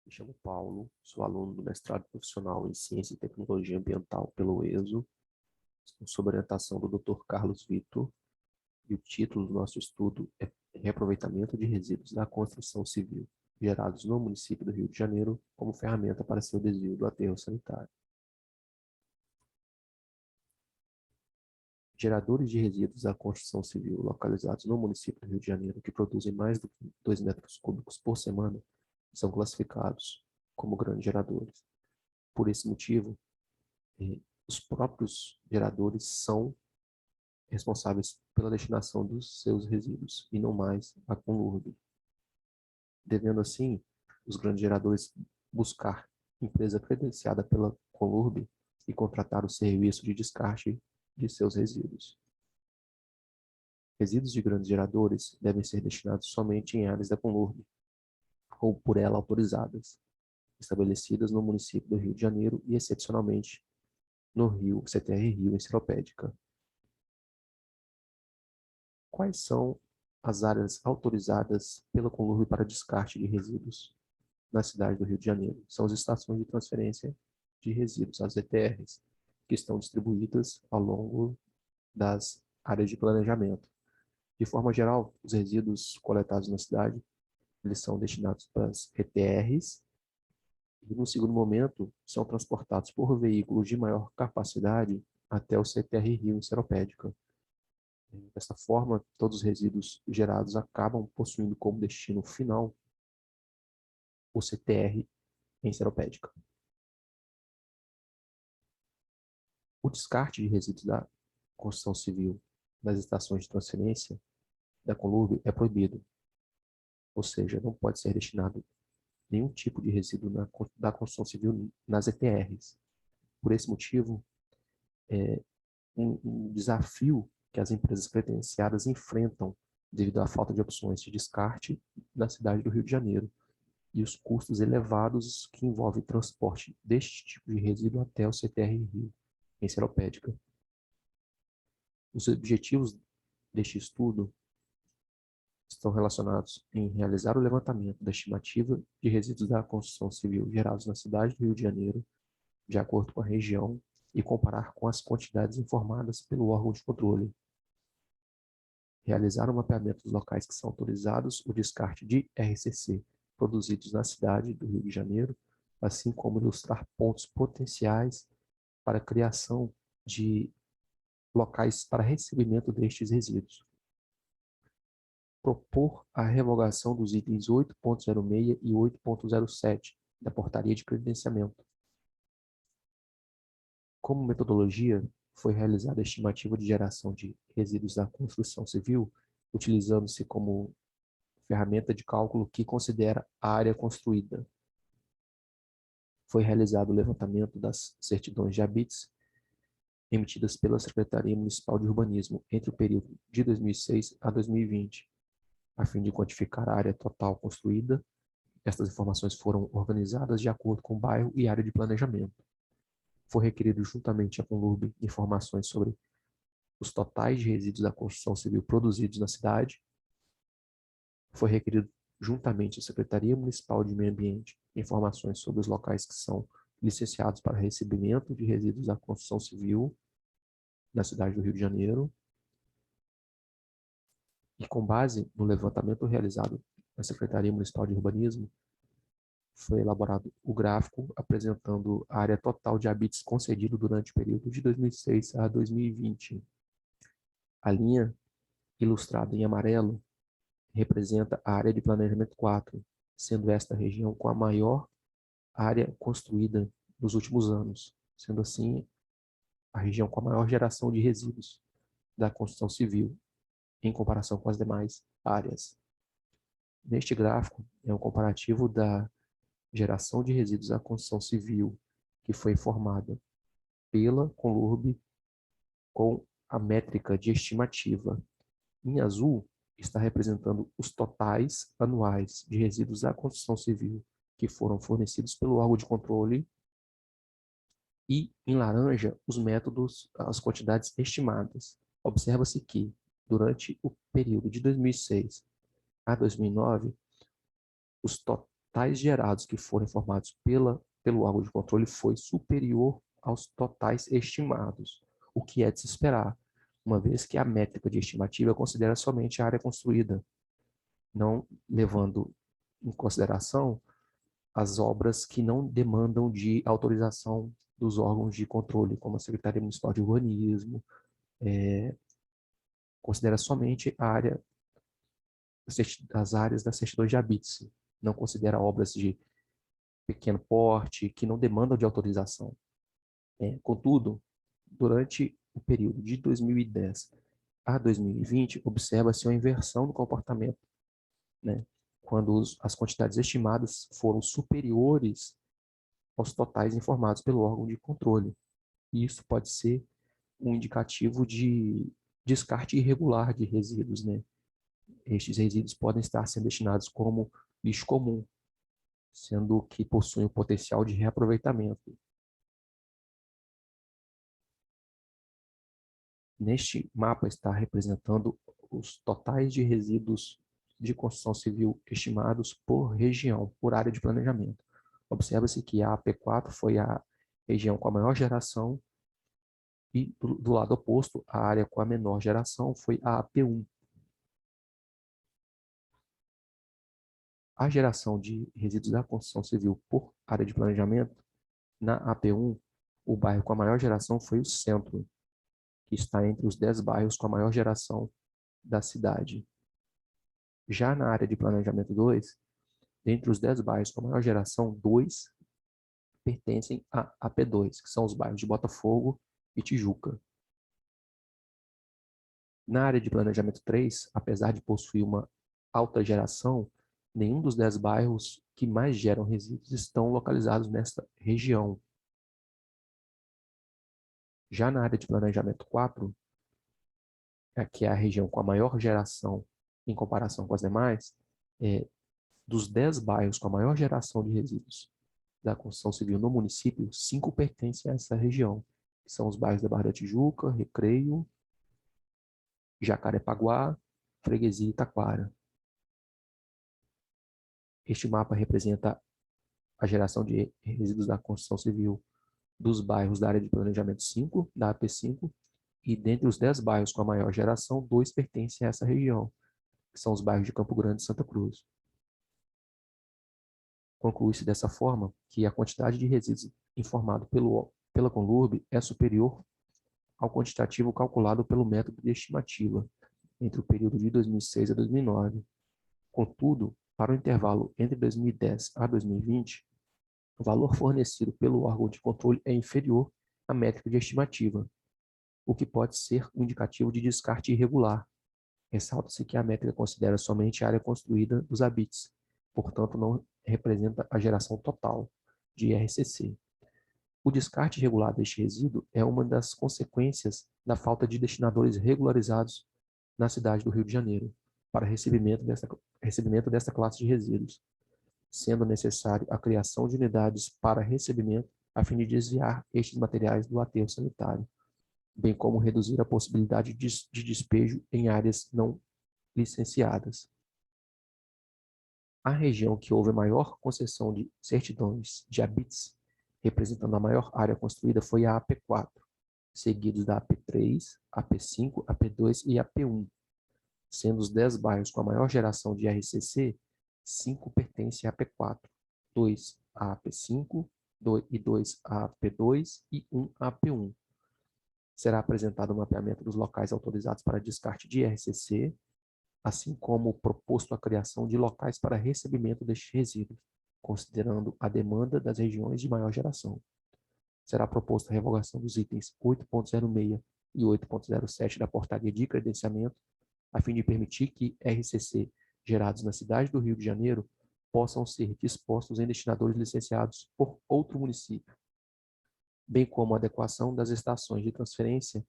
Me chamo Paulo, sou aluno do mestrado profissional em Ciência e Tecnologia Ambiental pelo ESO, sob orientação do Dr. Carlos Vitor, e o título do nosso estudo é Reaproveitamento de resíduos da construção civil gerados no município do Rio de Janeiro como ferramenta para seu desvio do aterro sanitário. Geradores de resíduos da construção civil localizados no município do Rio de Janeiro que produzem mais do que 2 metros cúbicos por semana são classificados como grandes geradores. Por esse motivo, os próprios geradores são responsáveis pela destinação dos seus resíduos e não mais a Conlurb, devendo assim os grandes geradores buscar empresa credenciada pela Conlurb e contratar o serviço de descarte de seus resíduos. Resíduos de grandes geradores devem ser destinados somente em áreas da Conlurb ou por ela autorizadas, estabelecidas no município do Rio de Janeiro e, excepcionalmente, no Rio CTR Rio Enciclopédica. Quais são as áreas autorizadas pela Conlurb para descarte de resíduos na cidade do Rio de Janeiro? São as estações de transferência de resíduos, as ETRs, que estão distribuídas ao longo das áreas de planejamento. De forma geral, os resíduos coletados na cidade, eles são destinados para as ETRs e, no segundo momento, são transportados por veículos de maior capacidade até o CTR Rio Enceropédica. Dessa forma, todos os resíduos gerados acabam possuindo como destino final o CTR Enceropédica. O descarte de resíduos da construção civil das estações de transferência da Conlurb é proibido, ou seja, não pode ser destinado nenhum tipo de resíduo da construção civil nas ETRs. Por esse motivo, um desafio que as empresas credenciadas enfrentam devido à falta de opções de descarte na cidade do Rio de Janeiro e os custos elevados que envolvem transporte deste tipo de resíduo até o CTR Rio Enceropédica. Os objetivos deste estudo estão relacionados em realizar o levantamento da estimativa de resíduos da construção civil gerados na cidade do Rio de Janeiro, de acordo com a região, e comparar com as quantidades informadas pelo órgão de controle. Realizar um mapeamento dos locais que são autorizados o descarte de RCC produzidos na cidade do Rio de Janeiro, assim como ilustrar pontos potenciais para a criação de locais para recebimento destes resíduos. Propor a revogação dos itens 8.06 e 8.07 da Portaria de Credenciamento. Como metodologia, foi realizada a estimativa de geração de resíduos da construção civil, utilizando-se como ferramenta de cálculo que considera a área construída. Foi realizado o levantamento das certidões de habites emitidas pela Secretaria Municipal de Urbanismo entre o período de 2006 a 2020, a fim de quantificar a área total construída. Estas informações foram organizadas de acordo com o bairro e área de planejamento. Foi requerido juntamente à Conlurb informações sobre os totais de resíduos da construção civil produzidos na cidade. Foi requerido juntamente à Secretaria Municipal de Meio Ambiente informações sobre os locais que são licenciados para recebimento de resíduos da construção civil na cidade do Rio de Janeiro. E com base no levantamento realizado na Secretaria Municipal de Urbanismo, foi elaborado o gráfico apresentando a área total de habites concedido durante o período de 2006 a 2020. A linha ilustrada em amarelo representa a área de planejamento 4, sendo esta a região com a maior área construída nos últimos anos, sendo assim a região com a maior geração de resíduos da construção civil, em comparação com as demais áreas. Neste gráfico é um comparativo da geração de resíduos da construção civil, que foi informada pela Conlurb com a métrica de estimativa. Em azul, está representando os totais anuais de resíduos da construção civil que foram fornecidos pelo órgão de controle, e em laranja, os métodos, as quantidades estimadas. Observa-se que, durante o período de 2006 a 2009, tais gerados que foram informados pelo órgão de controle foi superior aos totais estimados, o que é de se esperar, uma vez que a métrica de estimativa considera somente a área construída, não levando em consideração as obras que não demandam de autorização dos órgãos de controle, como a Secretaria Municipal de Urbanismo, considera somente a área, as áreas das certidões de habite, não considera obras de pequeno porte que não demandam de autorização. Contudo, durante o período de 2010 a 2020, observa-se uma inversão no comportamento, né? Quando as quantidades estimadas foram superiores aos totais informados pelo órgão de controle. E isso pode ser um indicativo de descarte irregular de resíduos, né? Estes resíduos podem estar sendo destinados como lixo comum, sendo que possuem o potencial de reaproveitamento. Neste mapa está representando os totais de resíduos de construção civil estimados por região, por área de planejamento. Observa-se que a AP4 foi a região com a maior geração e, do lado oposto, a área com a menor geração foi a AP1. A geração de resíduos da construção civil por área de planejamento, na AP1, o bairro com a maior geração foi o Centro, que está entre os 10 bairros com a maior geração da cidade. Já na área de planejamento 2, dentre os 10 bairros com a maior geração, 2 pertencem à AP2, que são os bairros de Botafogo e Tijuca. Na área de planejamento 3, apesar de possuir uma alta geração, nenhum dos 10 bairros que mais geram resíduos estão localizados nesta região. Já na área de planejamento 4, que é a região com a maior geração em comparação com as demais, dos 10 bairros com a maior geração de resíduos da construção civil no município, 5 pertencem a essa região, que são os bairros da Barra da Tijuca, Recreio, Jacarepaguá, Freguesia e Taquara. Este mapa representa a geração de resíduos da construção civil dos bairros da área de planejamento 5, da AP5, e dentre os 10 bairros com a maior geração, 2 pertencem a essa região, que são os bairros de Campo Grande e Santa Cruz. Conclui-se dessa forma que a quantidade de resíduos informado pela Conlurb é superior ao quantitativo calculado pelo método de estimativa entre o período de 2006 a 2009. Contudo, para o intervalo entre 2010 a 2020, o valor fornecido pelo órgão de controle é inferior à métrica de estimativa, o que pode ser um indicativo de descarte irregular. Ressalta-se que a métrica considera somente a área construída dos habites, portanto não representa a geração total de RCC. O descarte irregular deste resíduo é uma das consequências da falta de destinadores regularizados na cidade do Rio de Janeiro para recebimento desta classe de resíduos, sendo necessário a criação de unidades para recebimento a fim de desviar estes materiais do aterro sanitário, bem como reduzir a possibilidade de despejo em áreas não licenciadas. A região que houve a maior concessão de certidões de habites, representando a maior área construída, foi a AP4, seguidos da AP3, AP5, AP2 e AP1, sendo os 10 bairros com a maior geração de RCC, 5 pertencem à AP4, 2 à AP5, 2 à AP2 e 1 à AP1. Será apresentado o mapeamento dos locais autorizados para descarte de RCC, assim como proposto a criação de locais para recebimento destes resíduos, considerando a demanda das regiões de maior geração. Será proposta a revogação dos itens 8.06 e 8.07 da Portaria de Credenciamento, a fim de permitir que RCC gerados na cidade do Rio de Janeiro possam ser dispostos em destinadores licenciados por outro município, bem como a adequação das estações de transferência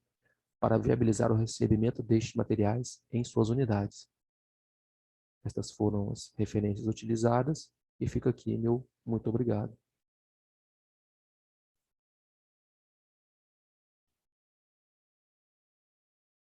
para viabilizar o recebimento destes materiais em suas unidades. Estas foram as referências utilizadas e fica aqui meu muito obrigado.